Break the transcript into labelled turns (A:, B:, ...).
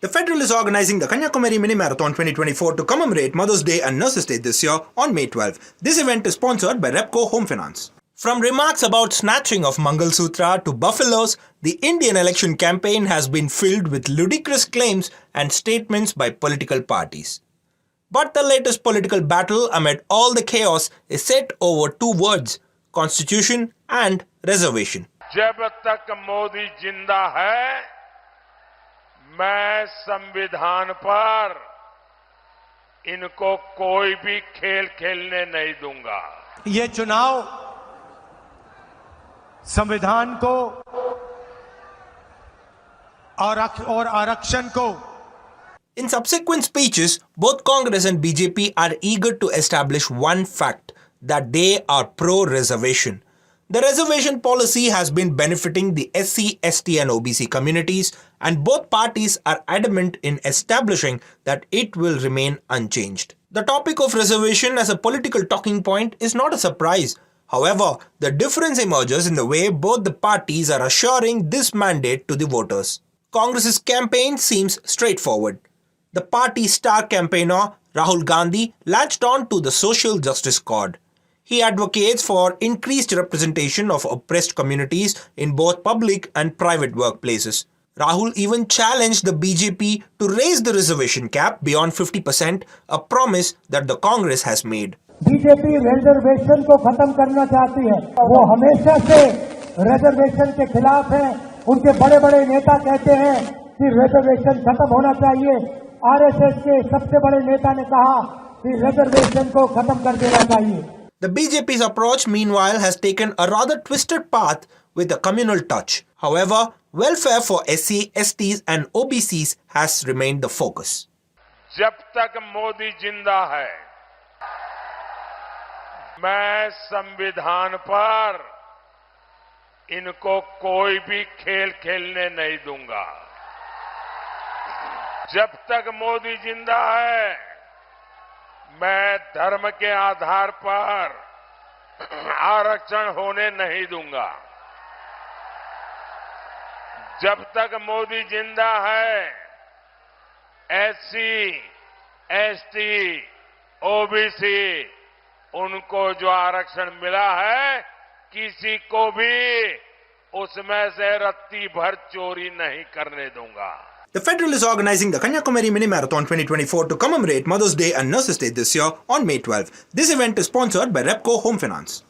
A: The Federal is organizing the Kanyakumari Mini Marathon 2024 to commemorate Mother's Day and Nurses Day this year on May 12. This event is sponsored by Repco Home Finance. From remarks about snatching of Mangal Sutra to buffaloes, the Indian election campaign has been filled with ludicrous claims and statements by political parties. But the latest political battle amid all the chaos is set over two words: Constitution and reservation.
B: जब तक मोदी जिंदा है, मैं संविधान पर इनको कोई भी खेल खेलने नहीं दूंगा।
C: ये चुनाव संविधान को और आरक्षण को।
A: In subsequent speeches, both Congress and BJP are eager to establish one fact, that they are pro-reservation. The reservation policy has been benefiting the SC, ST and OBC communities, and both parties are adamant in establishing that it will remain unchanged. The topic of reservation as a political talking point is not a surprise. However, the difference emerges in the way both the parties are assuring this mandate to the voters. Congress's campaign seems straightforward. The party's star campaigner, Rahul Gandhi, latched on to the social justice cause. He advocates for increased representation of oppressed communities in both public and private workplaces. Rahul even challenged the BJP to raise the reservation cap beyond 50%, a promise that the Congress has made.
D: BJP reservation को खत्म करना चाहती है। वो हमेशा से reservation के खिलाफ है। उनके बड़े बड़े नेता कहते हैं कि रिजर्वेशन खत्म होना चाहिए। आरएसएस के सबसे बड़े नेता ने कहा कि रिजर्वेशन को खत्म कर देना चाहिए।
A: The BJP's approach, meanwhile, has taken a rather twisted path with a communal touch. However, welfare for SC, STs and OBCs has remained the focus.
B: जब तक मोदी जिंदा है, मैं संविधान पर इनको कोई भी खेल खेलने नहीं दूंगा। जब तक मोदी जिंदा है, मैं धर्म के आधार पर आरक्षण होने नहीं दूंगा। जब तक मोदी जिंदा है, एससी, एसटी, ओबीसी उनको जो आरक्षण मिला है, किसी को भी उसमें से रत्ती भर चोरी नहीं करने दूंगा।
A: The Federal is organizing the Kanyakumari Mini Marathon 2024 to commemorate Mother's Day and Nurses Day this year on May 12. This event is sponsored by Repco Home Finance.